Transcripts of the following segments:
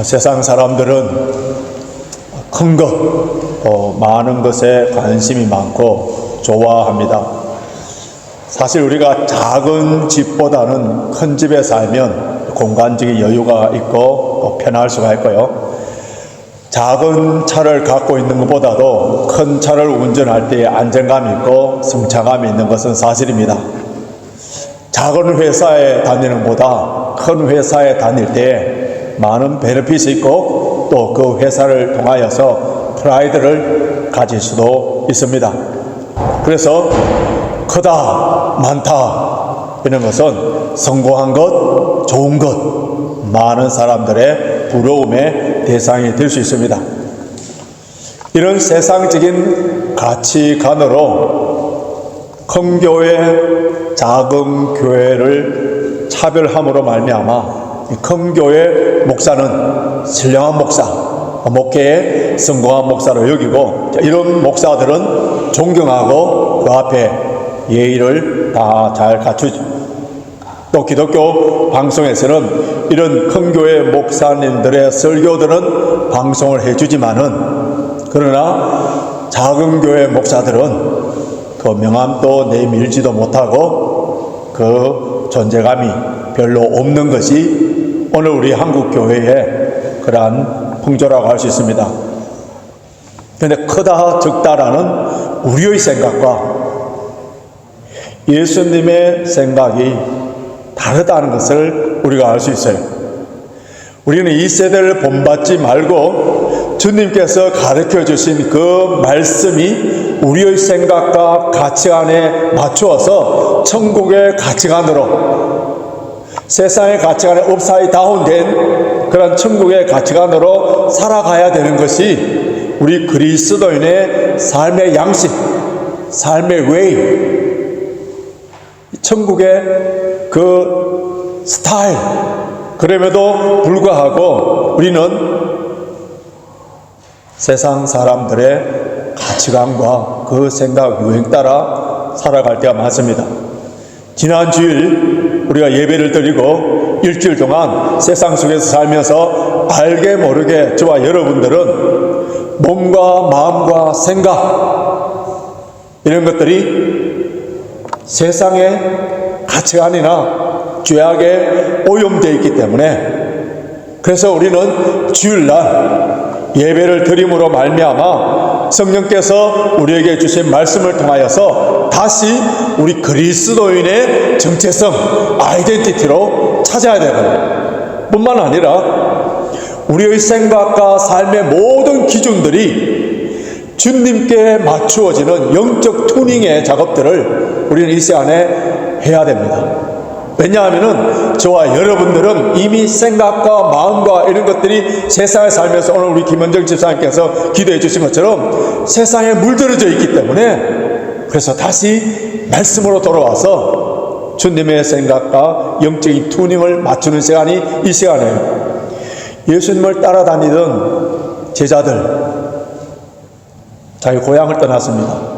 세상 사람들은 큰 것, 많은 것에 관심이 많고 좋아합니다. 사실 우리가 작은 집보다는 큰 집에 살면 공간적인 여유가 있고 편할 수가 있고요. 작은 차를 갖고 있는 것보다도 큰 차를 운전할 때 안정감이 있고 승차감이 있는 것은 사실입니다. 작은 회사에 다니는 것보다 큰 회사에 다닐 때 많은 베네핏이 있고 또 그 회사를 통하여서 프라이드를 가질 수도 있습니다. 그래서 크다, 많다 이런 것은 성공한 것, 좋은 것, 많은 사람들의 부러움의 대상이 될 수 있습니다. 이런 세상적인 가치관으로 큰 교회, 작은 교회를 차별함으로 말미암아 큰 교회 목사는 신령한 목사, 목회에 성공한 목사로 여기고, 이런 목사들은 존경하고 그 앞에 예의를 다 잘 갖추죠. 또 기독교 방송에서는 이런 큰 교회 목사님들의 설교들은 방송을 해주지만은, 그러나 작은 교회 목사들은 그 명함도 내밀지도 못하고 그 존재감이 별로 없는 것이 오늘 우리 한국 교회의 그러한 풍조라고 할 수 있습니다. 그런데 크다 적다라는 우리의 생각과 예수님의 생각이 다르다는 것을 우리가 알 수 있어요. 우리는 이 세대를 본받지 말고 주님께서 가르쳐 주신 그 말씀이 우리의 생각과 가치관에 맞추어서 천국의 가치관으로, 세상의 가치관에 업사이드 다운된 그런 천국의 가치관으로 살아가야 되는 것이 우리 그리스도인의 삶의 양식, 삶의 웨이, 천국의 그 스타일. 그럼에도 불구하고 우리는 세상 사람들의 가치관과 그 생각 유행 따라 살아갈 때가 많습니다. 지난 주일 우리가 예배를 드리고 일주일 동안 세상 속에서 살면서 알게 모르게 저와 여러분들은 몸과 마음과 생각, 이런 것들이 세상의 가치관이나 죄악에 오염되어 있기 때문에, 그래서 우리는 주일날 예배를 드림으로 말미암아 성령께서 우리에게 주신 말씀을 통하여서 다시 우리 그리스도인의 정체성, 아이덴티티로 찾아야 되거든요. 뿐만 아니라 우리의 생각과 삶의 모든 기준들이 주님께 맞추어지는 영적 튜닝의 작업들을 우리는 이 시간에 해야 됩니다. 왜냐하면 저와 여러분들은 이미 생각과 마음과 이런 것들이 세상에 살면서 오늘 우리 김원정 집사님께서 기도해 주신 것처럼 세상에 물들어져 있기 때문에, 그래서 다시 말씀으로 돌아와서 주님의 생각과 영적인 튜닝을 맞추는 시간이 이 시간이에요. 예수님을 따라다니던 제자들, 자기 고향을 떠났습니다.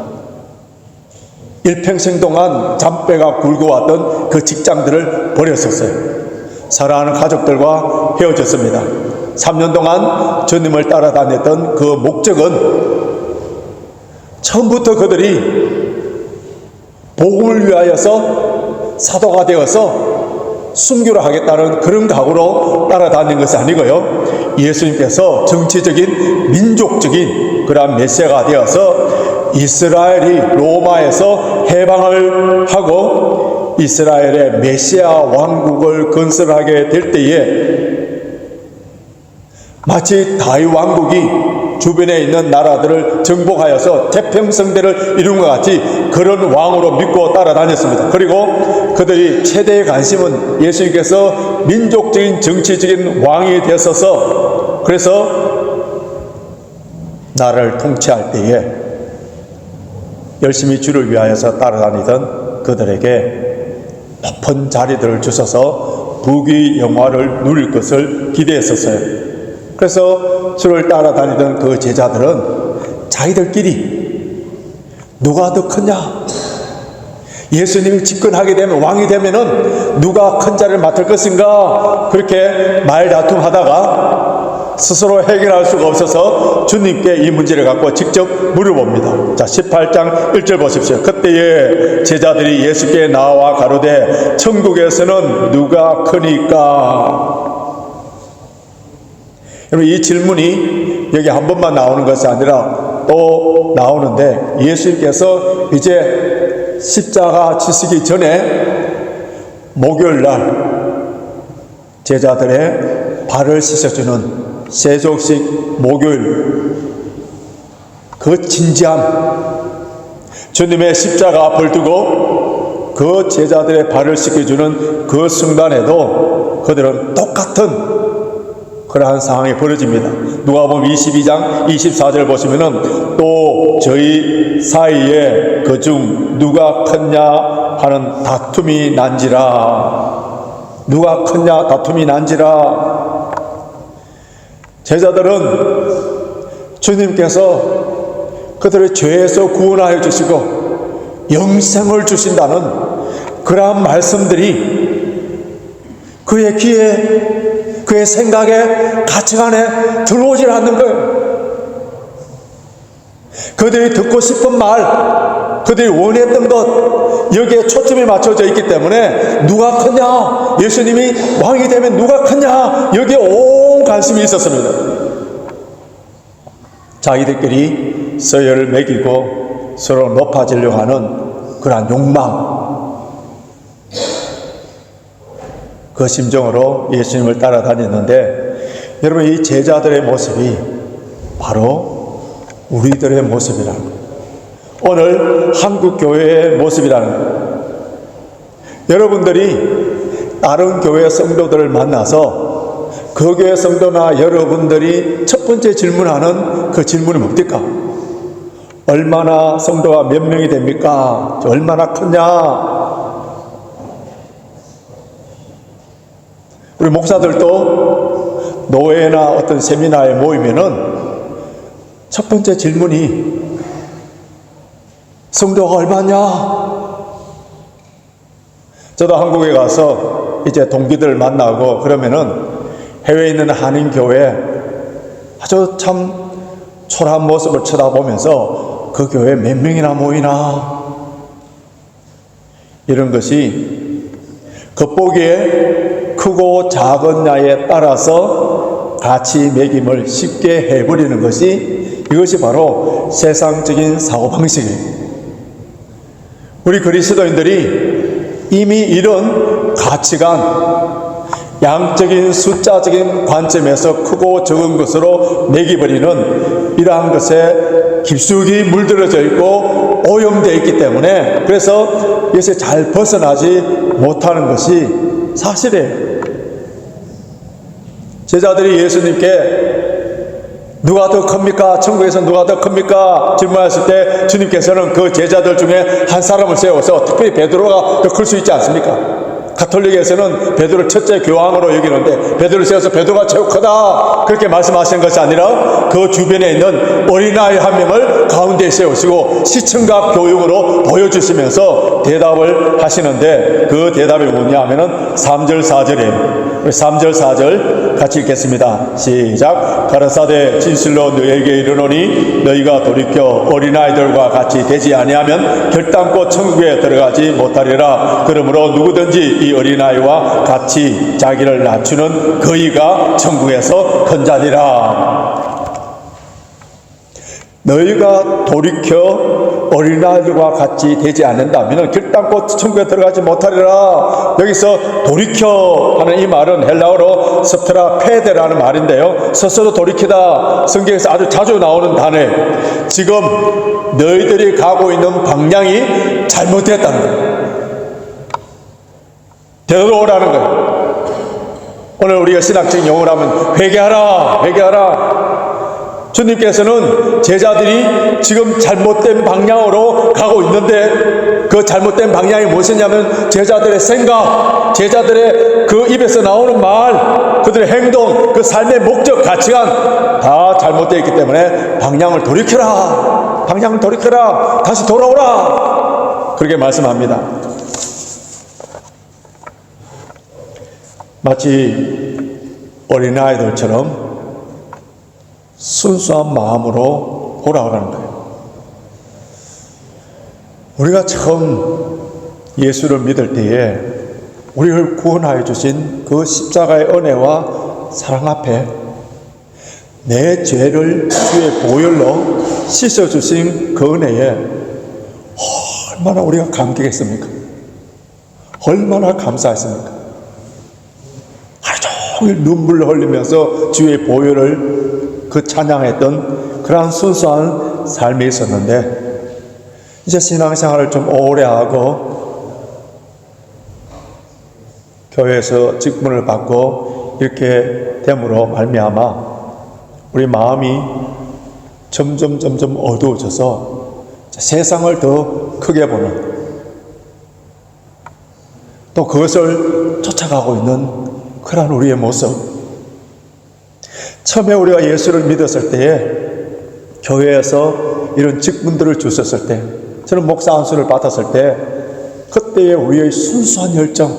일평생 동안 잠배가 굵어왔던 그 직장들을 버렸었어요. 사랑하는 가족들과 헤어졌습니다. 3년 동안 주님을 따라다녔던 그 목적은 처음부터 그들이 복음을 위하여서 사도가 되어서 순교를 하겠다는 그런 각오로 따라다닌 것이 아니고요. 예수님께서 정치적인, 민족적인 그러한 메시아가 되어서 이스라엘이 로마에서 해방을 하고 이스라엘의 메시아 왕국을 건설하게 될 때에 마치 다윗 왕국이 주변에 있는 나라들을 정복하여서 태평성대를 이룬 것 같이 그런 왕으로 믿고 따라다녔습니다. 그리고 그들이 최대의 관심은 예수님께서 민족적인 정치적인 왕이 되셔서, 그래서 나라를 통치할 때에 열심히 주를 위하여서 따라다니던 그들에게 높은 자리들을 주셔서 부귀 영화를 누릴 것을 기대했었어요. 그래서 주를 따라다니던 그 제자들은 자기들끼리 누가 더 크냐, 예수님이 집권하게 되면, 왕이 되면은 누가 큰 자리를 맡을 것인가, 그렇게 말다툼하다가 스스로 해결할 수가 없어서 주님께 이 문제를 갖고 직접 물어봅니다. 자, 18장 1절 보십시오. 그때에 제자들이 예수께 나와 가로되 천국에서는 누가 크니까? 여러분, 이 질문이 여기 한 번만 나오는 것이 아니라 또 나오는데, 예수님께서 이제 십자가 지시기 전에 목요일 날 제자들의 발을 씻어주는 세족식 목요일, 그 진지함, 주님의 십자가 앞을 두고 그 제자들의 발을 씻겨주는 그 순간에도 그들은 똑같은 그러한 상황이 벌어집니다. 누가복음 22장 24절 보시면은 또 저희 사이에 그중 누가 크냐 하는 다툼이 난지라. 누가 크냐 다툼이 난지라. 제자들은 주님께서 그들의 죄에서 구원하여 주시고 영생을 주신다는 그러한 말씀들이 그의 귀에, 그의 생각에, 가치관에 들어오질 않는 거예요. 그들이 듣고 싶은 말, 그들이 원했던 것, 여기에 초점이 맞춰져 있기 때문에 누가 크냐, 예수님이 왕이 되면 누가 크냐, 여기에 온 관심이 있었습니다. 자기들끼리 서열을 매기고 서로 높아지려고 하는 그러한 욕망, 그 심정으로 예수님을 따라다녔는데, 여러분, 이 제자들의 모습이 바로 우리들의 모습이라는 거예요. 오늘 한국교회의 모습이라는 거예요. 여러분들이 다른 교회 성도들을 만나서 그 교회 성도나 여러분들이 첫 번째 질문하는 그 질문이 뭡니까? 얼마나 성도가 몇 명이 됩니까? 얼마나 크냐? 우리 목사들도 노회나 어떤 세미나에 모이면은 첫 번째 질문이 성도가 얼마냐? 저도 한국에 가서 이제 동기들 만나고 그러면은 해외에 있는 한인교회 아주 참 초라한 모습을 쳐다보면서 그 교회 몇 명이나 모이나? 이런 것이 겉보기에 크고 작은냐에 따라서 가치 매김을 쉽게 해버리는 것이, 이것이 바로 세상적인 사고방식이에요. 우리 그리스도인들이 이미 이런 가치관, 양적인 숫자적인 관점에서 크고 적은 것으로 매기버리는 이러한 것에 깊숙이 물들어져 있고 오염되어 있기 때문에, 그래서 이것에 잘 벗어나지 못하는 것이 사실이에요. 제자들이 예수님께 누가 더 큽니까? 천국에서 누가 더 큽니까? 질문했을 때 주님께서는 그 제자들 중에 한 사람을 세워서, 특별히 베드로가 더 클 수 있지 않습니까? 가톨릭에서는 베드로를 첫째 교황으로 여기는데 베드로를 세워서 베드로가 최고 크다 그렇게 말씀하시는 것이 아니라 그 주변에 있는 어린아이 한 명을 가운데에 세우시고 시청각 교육으로 보여주시면서 대답을 하시는데, 그 대답이 뭐냐 하면은 3절 4절이에요 3절 4절 같이 읽겠습니다. 시작. 가라사대 진실로 너희에게 이르노니 너희가 돌이켜 어린아이들과 같이 되지 아니하면 결단코 천국에 들어가지 못하리라. 그러므로 누구든지 이 어린아이와 같이 자기를 낮추는 그이가 천국에서 큰 자니라. 너희가 돌이켜 어린아이들과 같이 되지 않는다면 결단코 천국에 들어가지 못하리라. 여기서 돌이켜 하는 이 말은 헬라어로 스트라 페데라는 말인데요, 스스로 돌이키다, 성경에서 아주 자주 나오는 단어예요. 지금 너희들이 가고 있는 방향이 잘못됐다는 거예요. 되돌아오라는 거예요. 오늘 우리가 신학적인 용어로 하면 회개하라, 회개하라. 주님께서는 제자들이 지금 잘못된 방향으로 가고 있는데, 그 잘못된 방향이 무엇이냐면 제자들의 생각, 제자들의 그 입에서 나오는 말, 그들의 행동, 그 삶의 목적, 가치관 다 잘못되어 있기 때문에 방향을 돌이켜라, 방향을 돌이켜라, 다시 돌아오라, 그렇게 말씀합니다. 마치 어린아이들처럼 순수한 마음으로 돌아오라는 거예요. 우리가 처음 예수를 믿을 때에 우리를 구원하여 주신 그 십자가의 은혜와 사랑 앞에 내 죄를 주의 보혈로 씻어주신 그 은혜에 얼마나 우리가 감격했습니까? 얼마나 감사했습니까? 하루 종일 눈물을 흘리면서 주의 보혈을 그 찬양했던 그러한 순수한 삶이 있었는데, 이제 신앙생활을 좀 오래 하고 교회에서 직분을 받고 이렇게 됨으로 말미암아 우리 마음이 점점 어두워져서 세상을 더 크게 보는, 또 그것을 쫓아가고 있는 그런 우리의 모습. 처음에 우리가 예수를 믿었을 때에 교회에서 이런 직분들을 주셨을 때, 저는 목사 안수를 받았을 때 그때의 우리의 순수한 열정,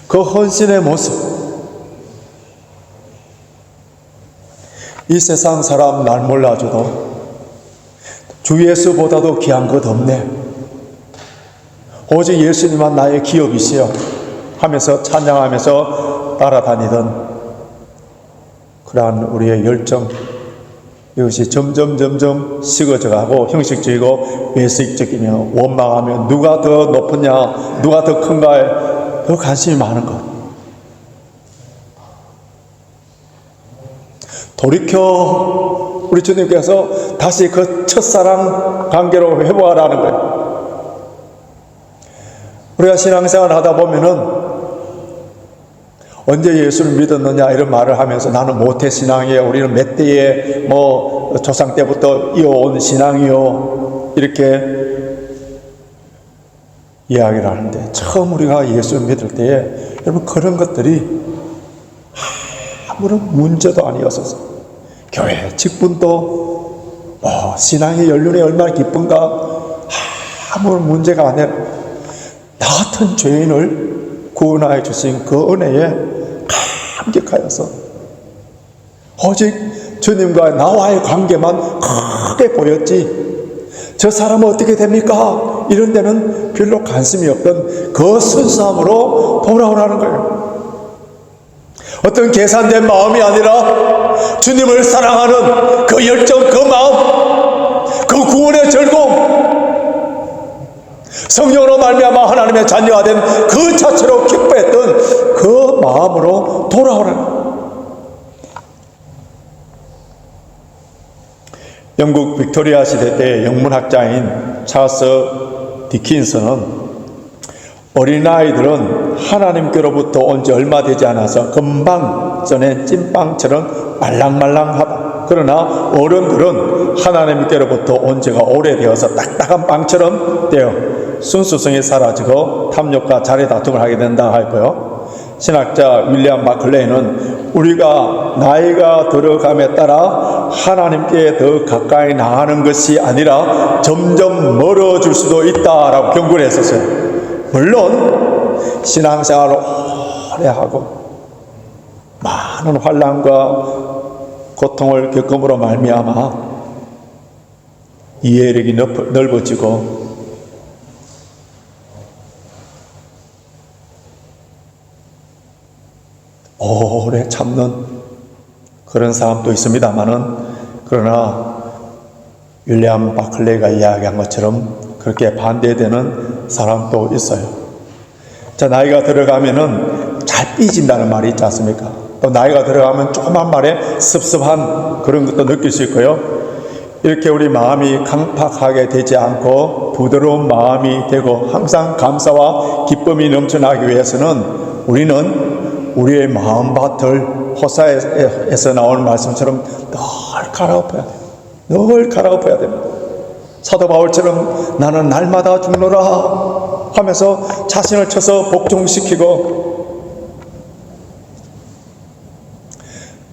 그 헌신의 모습, 이 세상 사람 날 몰라줘도 주 예수보다도 귀한 것 없네, 오직 예수님만 나의 기업이시여 하면서 찬양하면서 따라다니던 그러한 우리의 열정, 이것이 점점 식어져가고 형식적이고 외식적이며 원망하며 누가 더 높으냐, 누가 더 큰가에 더 관심이 많은 것. 돌이켜 우리 주님께서 다시 그 첫사랑 관계로 회복하라는 거예요. 우리가 신앙생활을 하다 보면은 언제 예수를 믿었느냐 이런 말을 하면서 나는 모태신앙이에요, 우리는 몇 대의 조상 때부터 이어온 신앙이요, 이렇게 이야기를 하는데, 처음 우리가 예수를 믿을 때에 여러분 그런 것들이 아무런 문제도 아니었어서, 교회 직분도 신앙의 연륜이 얼마나 기쁜가 아무런 문제가 아니라 나 같은 죄인을 구원하여 주신 그 은혜에 감격하여서 오직 주님과 나와의 관계만 크게 보였지, 저 사람은 어떻게 됩니까? 이런 데는 별로 관심이 없던 그 순수함으로 돌아오라는 거예요. 어떤 계산된 마음이 아니라 주님을 사랑하는 그 열정, 그 마음, 그 구원의 즐거움, 성령으로 말미암아 하나님의 자녀가 된 그 자체로 기뻐했던 그 마음으로 돌아오라는 거예요. 영국 빅토리아 시대 때 영문학자인 찰스 디킨슨은 어린아이들은 하나님께로부터 온 지 얼마 되지 않아서 금방 전에 찐빵처럼 말랑말랑하다. 그러나 어른들은 하나님께로부터 온 지가 오래되어서 딱딱한 빵처럼 되어 순수성이 사라지고 탐욕과 자리 다툼을 하게 된다 할까요? 신학자 윌리엄 마클레이는 우리가 나이가 들어감에 따라 하나님께 더 가까이 나가는 것이 아니라 점점 멀어질 수도 있다라고 경고를 했었어요. 물론 신앙생활을 오래 하고 많은 환난과 고통을 겪음으로 말미암아 이해력이 넓어지고 오래 참는 그런 사람도 있습니다만은, 그러나 윌리엄 바클레이가 이야기한 것처럼 그렇게 반대되는 사람도 있어요. 자, 나이가 들어가면은 잘 삐진다는 말이 있지 않습니까? 또 나이가 들어가면 조그만 말에 섭섭한 그런 것도 느낄 수 있고요. 이렇게 우리 마음이 강팍하게 되지 않고 부드러운 마음이 되고 항상 감사와 기쁨이 넘쳐나기 위해서는 우리는 우리의 마음밭을 호사에서 나오는 말씀처럼 늘 갈아엎어야 돼요. 늘 갈아엎어야 됩니다. 사도 바울처럼 나는 날마다 죽노라 하면서 자신을 쳐서 복종시키고,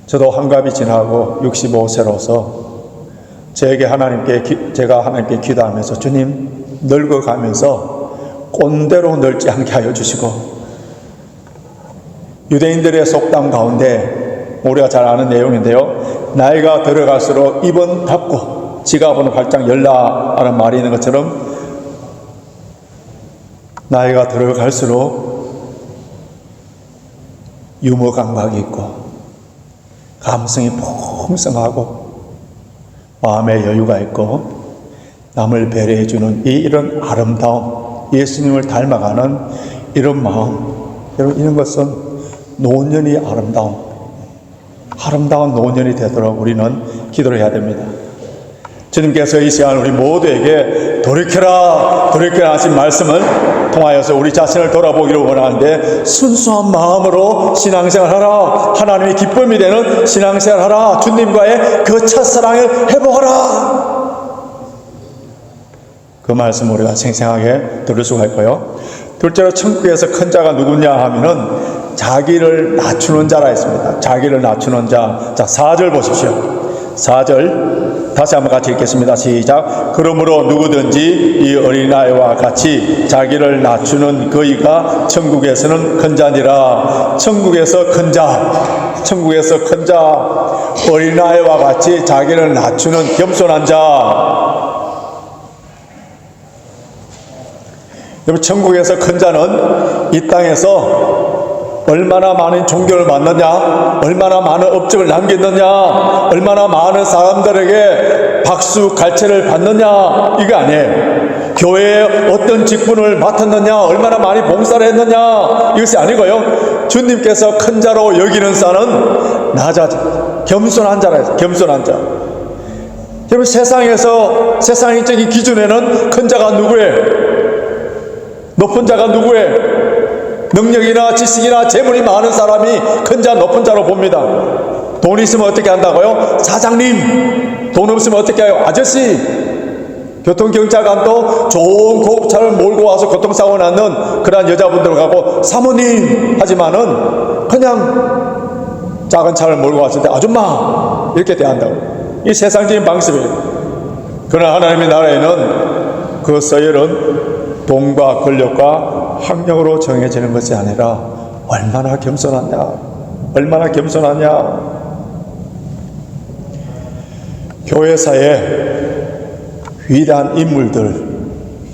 저도 환갑이 지나고 65세로서 제가 하나님께 기도하면서 주님, 늙어가면서 꼰대로 늙지 않게 하여 주시고 유대인들의 속담 가운데 우리가 잘 아는 내용인데요. 나이가 들어갈수록 입은 닫고 지갑은 활짝 열라 하는 말이 있는 것처럼 나이가 들어갈수록 유머 감각이 있고 감성이 풍성하고 마음의 여유가 있고 남을 배려해주는 이런 아름다움, 예수님을 닮아가는 이런 마음, 여러분 이런 것은 노년이 아름다운 노년이 되도록 우리는 기도를 해야 됩니다. 주님께서 이 시간 우리 모두에게 돌이켜라 하신 말씀을 통하여서 우리 자신을 돌아보기를 원하는데, 순수한 마음으로 신앙생활하라, 하나님의 기쁨이 되는 신앙생활하라, 주님과의 그 첫사랑을 회복하라, 그 말씀 우리가 생생하게 들을 수가 있고요. 둘째로 천국에서 큰 자가 누구냐 하면은 자기를 낮추는 자라 했습니다. 자기를 낮추는 자. 자, 4절 보십시오. 4절 다시 한번 같이 읽겠습니다. 시작. 그러므로 누구든지 이 어린아이와 같이 자기를 낮추는 그이가 천국에서는 큰 자니라. 천국에서 큰 자, 어린아이와 같이 자기를 낮추는 겸손한 자. 여러분, 천국에서 큰 자는 이 땅에서 얼마나 많은 존경을 받느냐, 얼마나 많은 업적을 남겼느냐, 얼마나 많은 사람들에게 박수 갈채를 받느냐, 이거 아니에요. 교회에 어떤 직분을 맡았느냐, 얼마나 많이 봉사를 했느냐, 이것이 아니고요. 주님께서 큰 자로 여기는 자는 겸손한 자라 해서 겸손한 자. 여러분, 세상적인 기준에는 큰 자가 누구예요? 높은 자가 누구예요? 능력이나 지식이나 재물이 많은 사람이 큰 자, 높은 자로 봅니다. 돈 있으면 어떻게 한다고요? 사장님. 돈 없으면 어떻게 해요? 아저씨. 교통경찰관도 좋은 고급차를 몰고 와서 교통사고 났는 그런 여자분들 가고 사모님 하지만은 그냥 작은 차를 몰고 왔을 때 아줌마 이렇게 대한다고. 이 세상적인 방식이에요. 그러나 하나님의 나라에는 그 서열은 돈과 권력과 학력으로 정해지는 것이 아니라 얼마나 겸손하냐. 교회사의 위대한 인물들,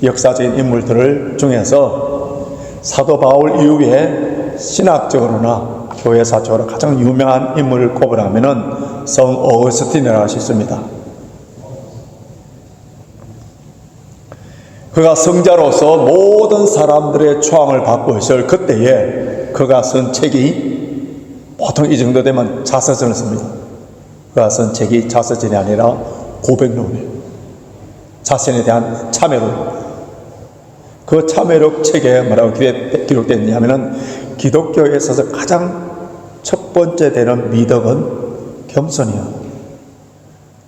역사적인 인물들 중에서 사도 바울 이후에 신학적으로나 교회사적으로 가장 유명한 인물을 꼽으라면은 성 어거스틴이라고 할 수 있습니다. 그가 성자로서 모든 사람들의 초항을 받고 있을 그때에 그가 쓴 책이, 보통 이 정도 되면 자서전을 씁니다. 그가 쓴 책이 자서전이 아니라 고백록이에요. 자신에 대한 참회록. 그 참회록 책에 뭐라고 기록됐냐면은 기독교에 있어서 가장 첫 번째 되는 미덕은 겸손이요,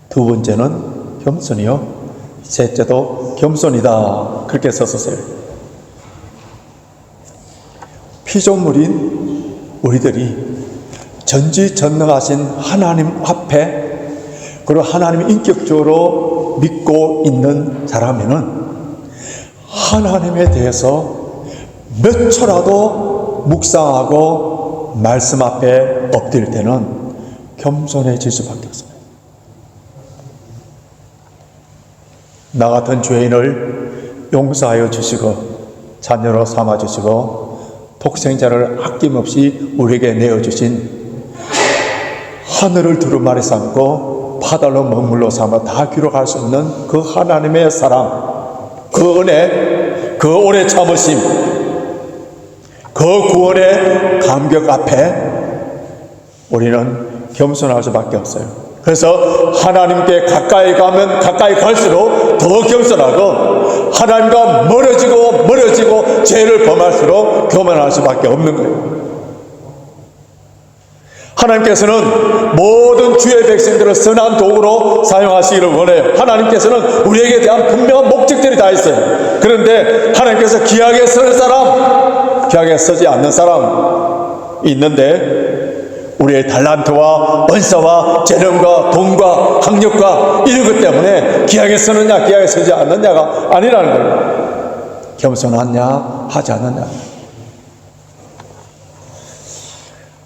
두 번째는 겸손이요, 셋째도 겸손이다, 그렇게 썼었어요. 피조물인 우리들이 전지전능하신 하나님 앞에, 그리고 하나님을 인격적으로 믿고 있는 사람에는 하나님에 대해서 몇 초라도 묵상하고 말씀 앞에 엎드릴 때는 겸손해질 수밖에 없습니다. 나 같은 죄인을 용서하여 주시고 자녀로 삼아 주시고 독생자를 아낌없이 우리에게 내어주신, 하늘을 두루마리 삼고 바다로 먹물로 삼아 다 기록할 수 없는 그 하나님의 사랑, 그 은혜, 그 오래 참으심, 그 구원의 감격 앞에 우리는 겸손할 수밖에 없어요. 그래서 하나님께 가까이 가면 가까이 갈수록 더 겸손하고, 하나님과 멀어지고 죄를 범할수록 교만할 수밖에 없는 거예요. 하나님께서는 모든 주의 백성들을 선한 도구로 사용하시기를 원해요. 하나님께서는 우리에게 대한 분명한 목적들이 다 있어요. 그런데 하나님께서 귀하게 쓸 사람, 귀하게 쓰지 않는 사람 있는데, 우리의 달란트와 은사와 재능과 돈과 학력과 이런 것 때문에 귀하게 쓰느냐 귀하게 쓰지 않느냐가 아니라는 거예요. 겸손하냐 하지 않느냐.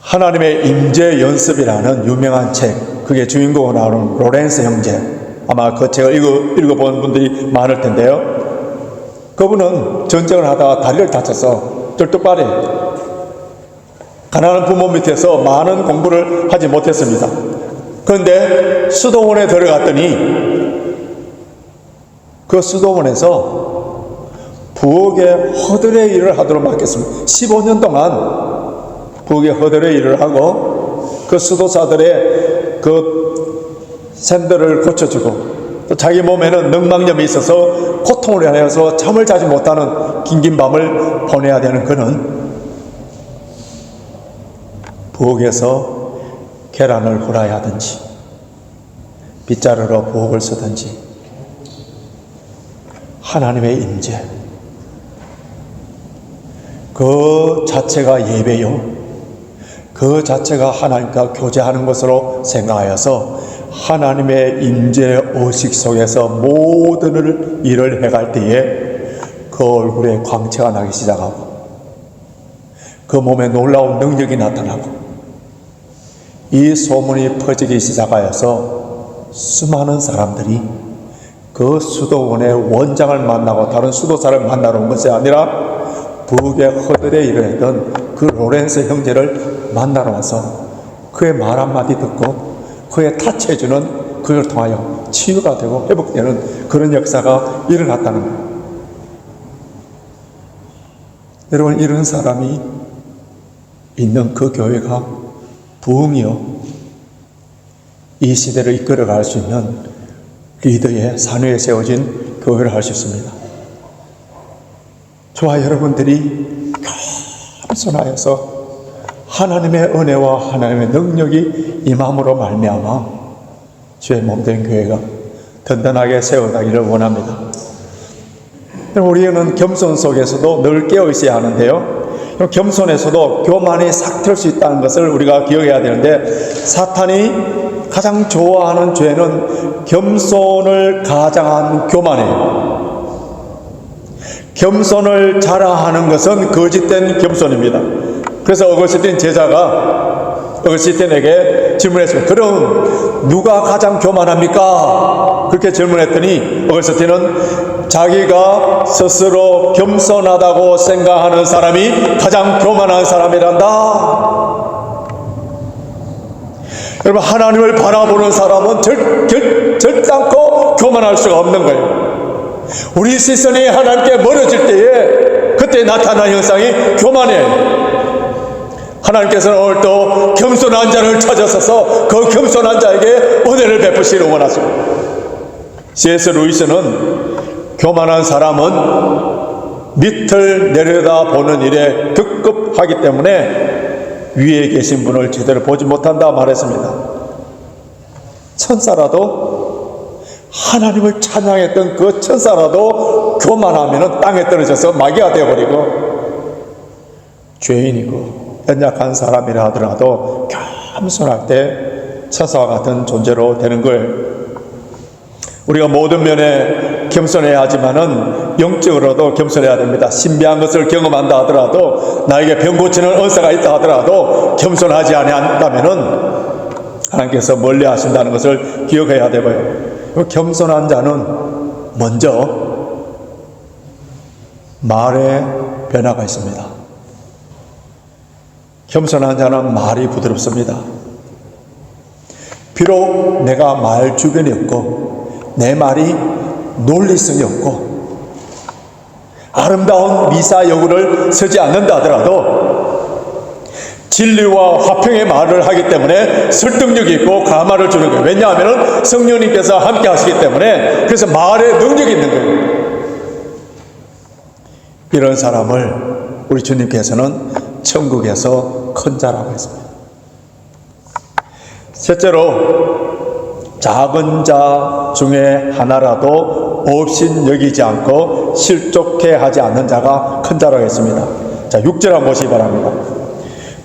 하나님의 임재 연습이라는 유명한 책, 그게 주인공으로 나오는 로렌스 형제, 아마 그 책을 읽어본 분들이 많을 텐데요. 그분은 전쟁을 하다가 다리를 다쳐서 쩔뚝발이 가난한 부모 밑에서 많은 공부를 하지 못했습니다. 그런데 수도원에 들어갔더니 그 수도원에서 부엌의 허들의 일을 하도록 맡겼습니다. 15년 동안 부엌의 허들의 일을 하고 그 수도사들의 그 샌들을 고쳐주고, 또 자기 몸에는 늑막염이 있어서 고통을 인하여서 잠을 자지 못하는 긴긴 밤을 보내야 되는 그는 부엌에서 계란을 후라이 하든지 빗자루로 부엌을 쓰든지 하나님의 임재, 그 자체가 예배요, 그 자체가 하나님과 교제하는 것으로 생각하여서 하나님의 임재 의식 속에서 모든 일을 해갈 때에 그 얼굴에 광채가 나기 시작하고 그 몸에 놀라운 능력이 나타나고 이 소문이 퍼지기 시작하여서 수많은 사람들이 그 수도원의 원장을 만나고 다른 수도사를 만나러 온 것이 아니라 부엌의 허들에 일을 했던 그 로렌스 형제를 만나러 와서 그의 말 한마디 듣고 그의 타치해주는 그걸 통하여 치유가 되고 회복되는 그런 역사가 일어났다는 거예요. 여러분, 이런 사람이 있는 그 교회가 부흥이요, 이 시대를 이끌어갈 수 있는 리더의 산위에 세워진 교회를 할 수 있습니다. 저와 여러분들이 겸손하여서 하나님의 은혜와 하나님의 능력이 임함으로 말미암아 주의 몸된 교회가 든든하게 세워가기를 원합니다. 우리는 겸손 속에서도 늘 깨어 있어야 하는데요, 겸손에서도 교만이 삭틀 수 있다는 것을 우리가 기억해야 되는데, 사탄이 가장 좋아하는 죄는 겸손을 가장한 교만이에요. 겸손을 자랑하는 것은 거짓된 겸손입니다. 그래서 어거스틴 제자가 어거스틴에게 질문했습니다. 그럼 누가 가장 교만합니까? 그렇게 질문했더니 어거스틴은 자기가 스스로 겸손하다고 생각하는 사람이 가장 교만한 사람이란다. 여러분, 하나님을 바라보는 사람은 결단코 교만할 수가 없는 거예요. 우리 시선이 하나님께 멀어질 때에 그때 나타나는 현상이 교만이에요. 하나님께서는 오늘 또 겸손한 자를 찾으셔서 그 겸손한 자에게 은혜를 베푸시기를 원하십니다. C.S. 루이스는 교만한 사람은 밑을 내려다보는 일에 급급하기 때문에 위에 계신 분을 제대로 보지 못한다 말했습니다. 천사라도, 하나님을 찬양했던 그 천사라도 교만하면 땅에 떨어져서 마귀가 되어버리고, 죄인이고 연약한 사람이라 하더라도 겸손할 때 천사와 같은 존재로 되는 거예요. 우리가 모든 면에 겸손해야 하지만은 영적으로도 겸손해야 됩니다. 신비한 것을 경험한다 하더라도, 나에게 병 고치는 은사가 있다 하더라도 겸손하지 않는다면은 하나님께서 멀리 하신다는 것을 기억해야 되고요. 겸손한 자는 먼저 말에 변화가 있습니다. 겸손한 자는 말이 부드럽습니다. 비록 내가 말 주변이 없고 내 말이 논리성이 없고 아름다운 미사여구를 서지 않는다 하더라도 진리와 화평의 말을 하기 때문에 설득력이 있고 감화를 주는 거예요. 왜냐하면 성령님께서 함께 하시기 때문에, 그래서 말에 능력이 있는 거예요. 이런 사람을 우리 주님께서는 천국에서 큰 자라고 했습니다. 셋째로, 작은 자 중에 하나라도 없인 여기지 않고 실족해 하지 않는 자가 큰 자라고 했습니다. 자, 6절 한번 보시기 바랍니다.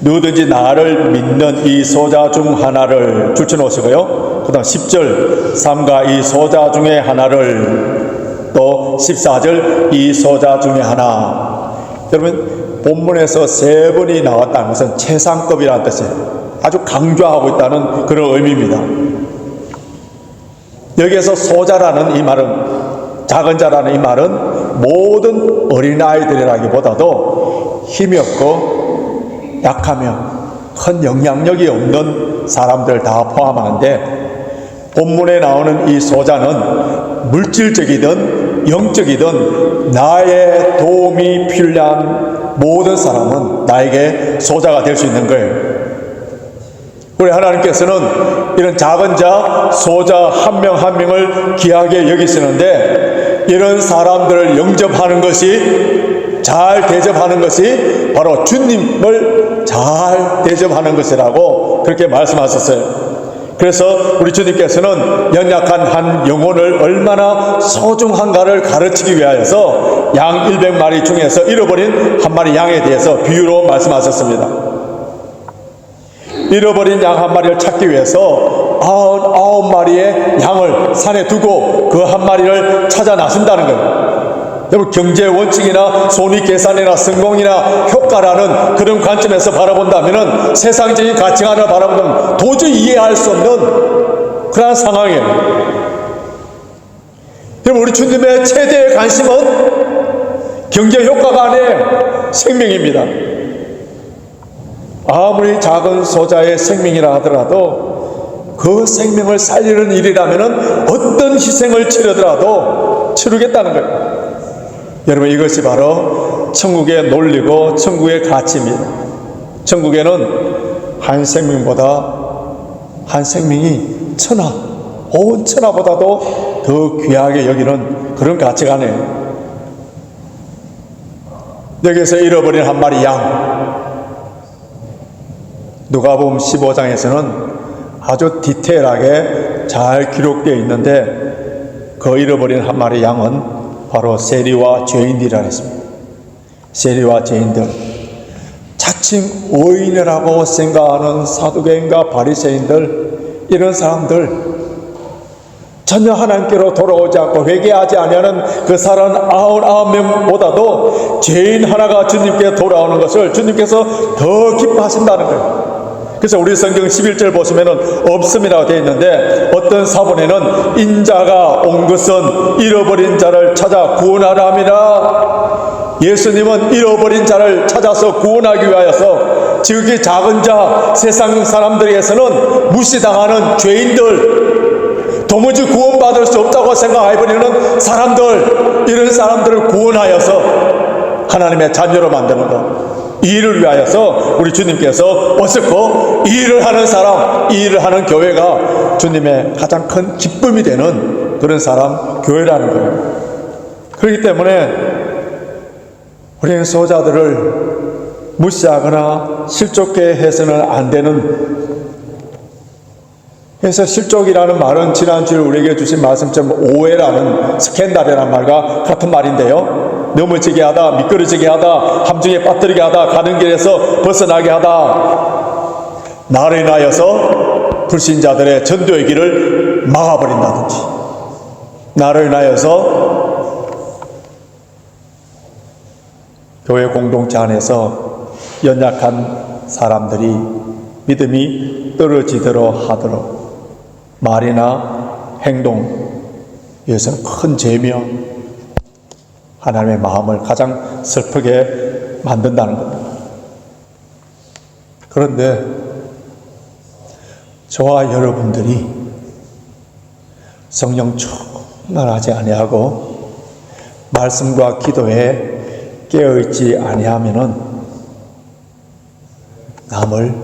누구든지 나를 믿는 이 소자 중 하나를 줄쳐놓으시고요. 그 다음 10절, 삼가 이 소자 중에 하나를, 또 14절 이 소자 중에 하나. 여러분, 본문에서 3번이 나왔다는 것은 최상급이라는 뜻이에요. 아주 강조하고 있다는 그런 의미입니다. 여기에서 소자라는 이 말은, 작은 자라는 이 말은 모든 어린아이들이라기보다도 힘이 없고 약하며 큰 영향력이 없는 사람들 다 포함하는데, 본문에 나오는 이 소자는 물질적이든 영적이든 나의 도움이 필요한 모든 사람은 나에게 소자가 될 수 있는 거예요. 우리 하나님께서는 이런 작은 자, 소자 한 명 한 명을 귀하게 여기시는데, 이런 사람들을 영접하는 것이, 잘 대접하는 것이 바로 주님을 잘 대접하는 것이라고 그렇게 말씀하셨어요. 그래서 우리 주님께서는 연약한 한 영혼을 얼마나 소중한가를 가르치기 위하여서 양 100마리 중에서 잃어버린 한 마리 양에 대해서 비유로 말씀하셨습니다. 잃어버린 양 한 마리를 찾기 위해서 99마리의 양을 산에 두고 그 한 마리를 찾아 나선다는 거예요. 여러분, 경제 원칙이나 손익계산이나 성공이나 효과라는 그런 관점에서 바라본다면, 세상적인 가치관을 바라보면 도저히 이해할 수 없는 그러한 상황이에요. 여러분, 우리 주님의 최대의 관심은 경제 효과가 아니에요. 생명입니다. 아무리 작은 소자의 생명이라 하더라도 그 생명을 살리는 일이라면 어떤 희생을 치르더라도 치르겠다는 거예요. 여러분, 이것이 바로 천국의 논리고 천국의 가치입니다. 천국에는 한 생명보다 한 생명이 천하, 온 천하보다도 더 귀하게 여기는 그런 가치관이에요. 여기서 잃어버린 한 마리 양, 누가복음 15장에서는 아주 디테일하게 잘 기록되어 있는데, 그 잃어버린 한 마리 양은 바로 세리와 죄인들이라 했습니다. 세리와 죄인들, 자칭 의인이라고 생각하는 사두개인과 바리새인들, 이런 사람들, 전혀 하나님께로 돌아오지 않고 회개하지 아니하는 그 39명보다도 죄인 하나가 주님께 돌아오는 것을 주님께서 더 기뻐하신다는 거예요. 그래서 우리 성경 11절 보시면은 없음이라고 되어 있는데, 어떤 사본에는 인자가 온 것은 잃어버린 자를 찾아 구원하라 함이라. 예수님은 잃어버린 자를 찾아서 구원하기 위하여서 지극히 작은 자, 세상 사람들에게서는 무시당하는 죄인들, 도무지 구원받을 수 없다고 생각해버리는 사람들, 이런 사람들을 구원하여서 하나님의 자녀로 만드는 것, 이 일을 위하여서 우리 주님께서 오셨고, 이 일을 하는 사람, 이 일을 하는 교회가 주님의 가장 큰 기쁨이 되는 그런 사람, 교회라는 거예요. 그렇기 때문에 우리는 소자들을 무시하거나 실족해 해서는 안 되는, 그래서 실족이라는 말은 지난주에 우리에게 주신 말씀처럼 오해라는, 스캔들이라는 말과 같은 말인데요, 넘어지게 하다, 미끄러지게 하다, 함정에 빠뜨리게 하다, 가는 길에서 벗어나게 하다, 나를 인하여서 불신자들의 전도의 길을 막아버린다든지, 나를 인하여서 교회 공동체 안에서 연약한 사람들이 믿음이 떨어지도록 하도록 말이나 행동, 이것은 큰 죄며 하나님의 마음을 가장 슬프게 만든다는 겁니다. 그런데 저와 여러분들이 성령 충만하지 아니하고 말씀과 기도에 깨어있지 아니하면은 남을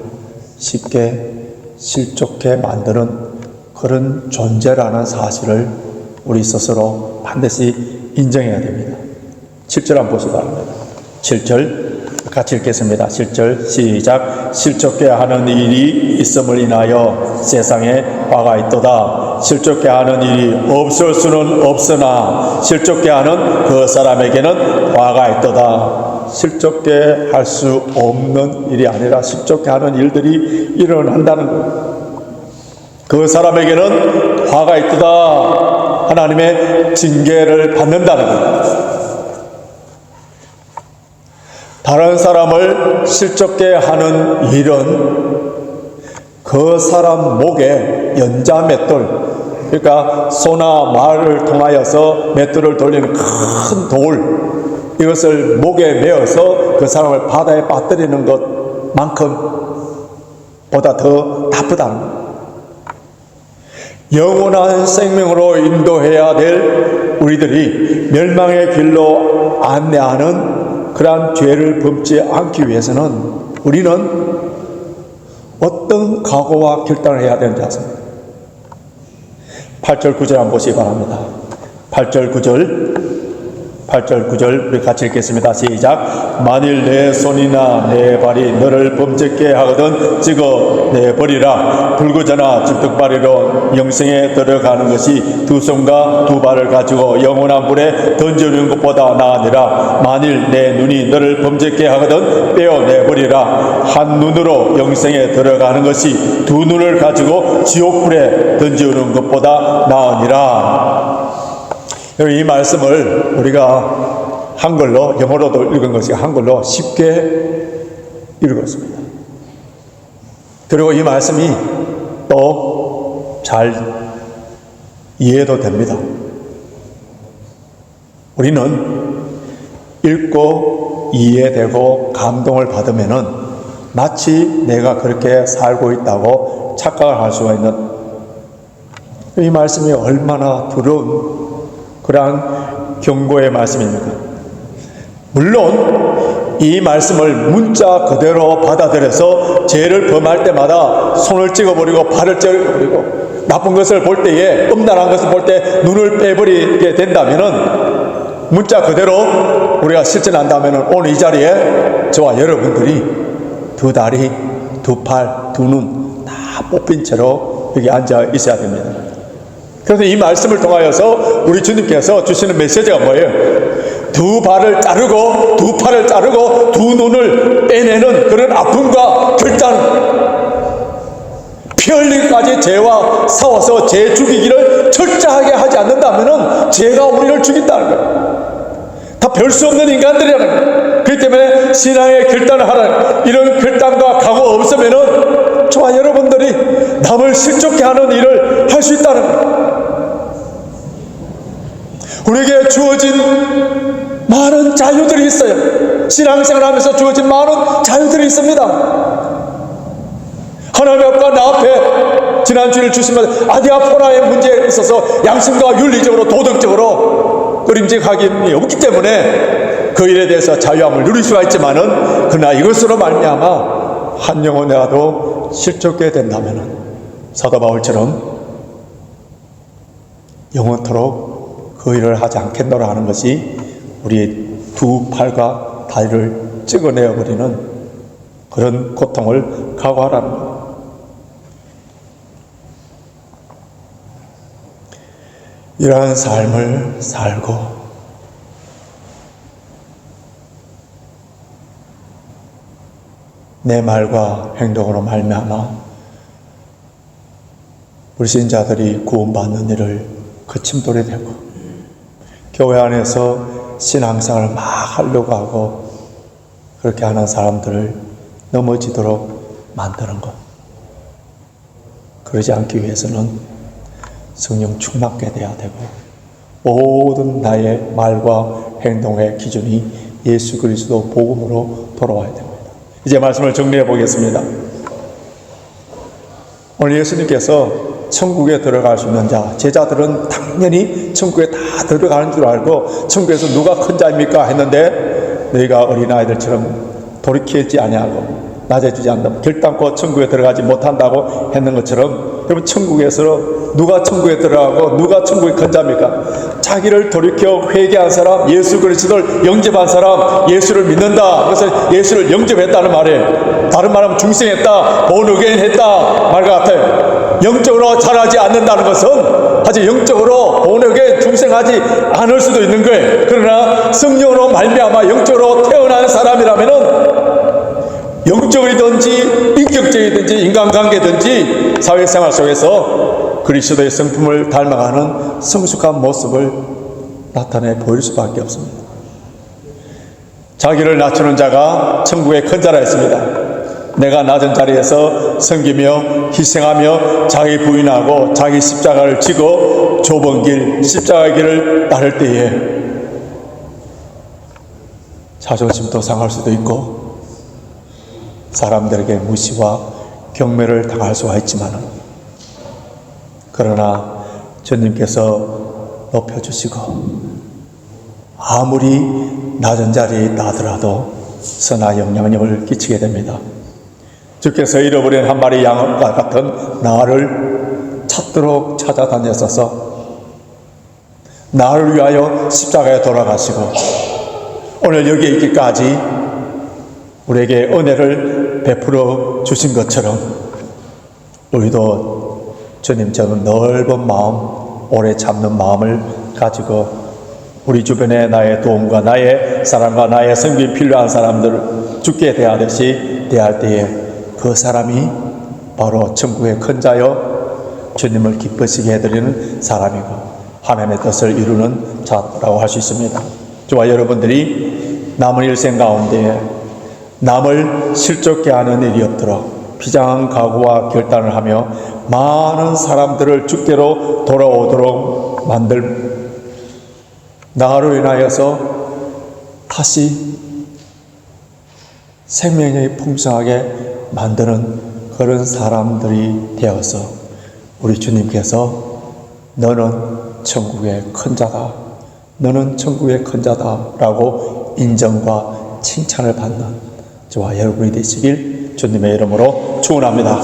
쉽게 실족해 만드는 그런 존재라는 사실을 우리 스스로 반드시 인정해야 됩니다. 7절 한번 보시기 바랍니다. 7절 같이 읽겠습니다. 7절 시작. 실족해 하는 일이 있음을 인하여 세상에 화가 있도다. 실족해 하는 일이 없을 수는 없으나 실족해 하는 그 사람에게는 화가 있도다. 실족해 할 수 없는 일이 아니라 실족해 하는 일들이 일어난다는 것. 그 사람에게는 화가 있도다. 하나님의 징계를 받는다는 것. 다른 사람을 실족게 하는 일은 그 사람 목에 연자 맷돌, 그러니까 소나 말을 통하여서 맷돌을 돌리는 큰 돌, 이것을 목에 메어서 그 사람을 바다에 빠뜨리는 것만큼 보다 더 나쁘다는 것. 영원한 생명으로 인도해야 될 우리들이 멸망의 길로 안내하는 그러한 죄를 범치 않기 위해서는 우리는 어떤 각오와 결단을 해야 되는지 아십니까? 8절 9절 한번 보시기 바랍니다. 8절 9절 우리 같이 읽겠습니다. 시작. 만일 내 손이나 내 발이 너를 범죄케 하거든 찍어 내버리라. 불구자나 집뚝발이로 영생에 들어가는 것이 두 손과 두 발을 가지고 영원한 불에 던져주는 것보다 나으니라. 만일 내 눈이 너를 범죄케 하거든 빼어내버리라. 한 눈으로 영생에 들어가는 것이 두 눈을 가지고 지옥불에 던져주는 것보다 나으니라. 이 말씀을 우리가 한글로, 영어로도 읽은 것이 한글로 쉽게 읽었습니다. 그리고 이 말씀이 또 잘 이해도 됩니다. 우리는 읽고 이해되고 감동을 받으면은 마치 내가 그렇게 살고 있다고 착각을 할 수가 있는, 이 말씀이 얼마나 두려운 그러한 경고의 말씀입니까? 물론 이 말씀을 문자 그대로 받아들여서 죄를 범할 때마다 손을 찍어버리고 발을 찍어버리고 나쁜 것을 볼 때에, 음란한 것을 볼 때 눈을 빼버리게 된다면은, 문자 그대로 우리가 실천한다면은 오늘 이 자리에 저와 여러분들이 두 다리, 두 팔, 두 눈 다 뽑힌 채로 여기 앉아 있어야 됩니다. 그래서 이 말씀을 통하여서 우리 주님께서 주시는 메시지가 뭐예요? 두 발을 자르고 두 팔을 자르고 두 눈을 빼내는 그런 아픔과 결단, 피 흘리기까지 죄와 싸워서 죄 죽이기를 철저하게 하지 않는다면 죄가 우리를 죽인다는 거예요. 다 별 수 없는 인간들이라는 거예요. 그렇기 때문에 신앙의 결단을 하는 이런 결단과 각오 없으면 저와 여러분들이 남을 실족해 하는 일을 할 수 있다는 거예요. 우리에게 주어진 많은 자유들이 있어요. 신앙생활 하면서 주어진 많은 자유들이 있습니다. 하나님 앞과 나 앞에 지난주에 주시면 아디아포라의 문제에 있어서 양심과 윤리적으로 도덕적으로 끄림직하기 없기 때문에 그 일에 대해서 자유함을 누릴 수가 있지만은, 그러나 이것으로 말미암아 한 영혼이라도 실족하게 된다면은 사도 바울처럼 영원토록 그 일을 하지 않겠노라 하는 것이 우리의 두 팔과 다리를 찍어내어버리는 그런 고통을 각오하라는 것. 이러한 삶을 살고 내 말과 행동으로 말미암아 불신자들이 구원받는 일을 거침돌이 되고 교회 안에서 신앙생활을 막 하려고 하고 그렇게 하는 사람들을 넘어지도록 만드는 것, 그러지 않기 위해서는 성령 충만케 돼야 되고 모든 나의 말과 행동의 기준이 예수 그리스도 복음으로 돌아와야 됩니다. 이제 말씀을 정리해 보겠습니다. 오늘 예수님께서 천국에 들어갈 수 있는 자, 제자들은 당연히 천국에 다 들어가는 줄 알고 천국에서 누가 큰 자입니까 했는데, 너희가 어린아이들처럼 돌이키지 아니하고 낮아지지 않는다, 결단코 천국에 들어가지 못한다고 했는 것처럼, 여러분 천국에서 누가 천국에 들어가고 누가 천국에 큰 자입니까? 자기를 돌이켜 회개한 사람, 예수 그리스도를 영접한 사람, 예수를 믿는다, 그래서 예수를 영접했다는 말이에요. 다른 말하면 중생했다, 본어게인했다 말과 같아요. 영적으로 자라지 않는다는 것은 아직 영적으로 본어게인 중생하지 않을 수도 있는 거예요. 그러나 성령으로 말미암아 영적으로 태어난 사람이라면은 영적이든지 인격적이든지 인간관계든지 사회생활 속에서 그리스도의 성품을 닮아가는 성숙한 모습을 나타내 보일 수밖에 없습니다. 자기를 낮추는 자가 천국의 큰 자라 했습니다. 내가 낮은 자리에서 섬기며 희생하며 자기 부인하고 자기 십자가를 지고 좁은 길, 십자가의 길을 따를 때에 자존심도 상할 수도 있고 사람들에게 무시와 경멸을 당할 수가 있지만 그러나 주님께서 높여주시고 아무리 낮은 자리에 있다 하더라도 선한 영향력을 끼치게 됩니다. 주께서 잃어버린 한 마리 양과 같은 나를 찾도록 찾아다녔어서 나를 위하여 십자가에 돌아가시고 오늘 여기에 있기까지 우리에게 은혜를 베풀어 주신 것처럼 우리도 주님처럼 넓은 마음, 오래 참는 마음을 가지고 우리 주변에 나의 도움과 나의 사랑과 나의 섬김이 필요한 사람들을 주께 대하듯이 대할 때에 그 사람이 바로 천국의 큰 자여 주님을 기쁘시게 해드리는 사람이고 하나님의 뜻을 이루는 자라고 할 수 있습니다. 저와 여러분들이 남은 일생 가운데 남을 실족케 하는 일이 없도록 비장한 각오와 결단을 하며 많은 사람들을 주께로 돌아오도록 만들 나로 인하여서 다시 생명이 풍성하게 만드는 그런 사람들이 되어서 우리 주님께서 너는 천국의 큰 자다, 너는 천국의 큰 자다 라고 인정과 칭찬을 받는 저와 여러분이 되시길 주님의 이름으로 축원합니다.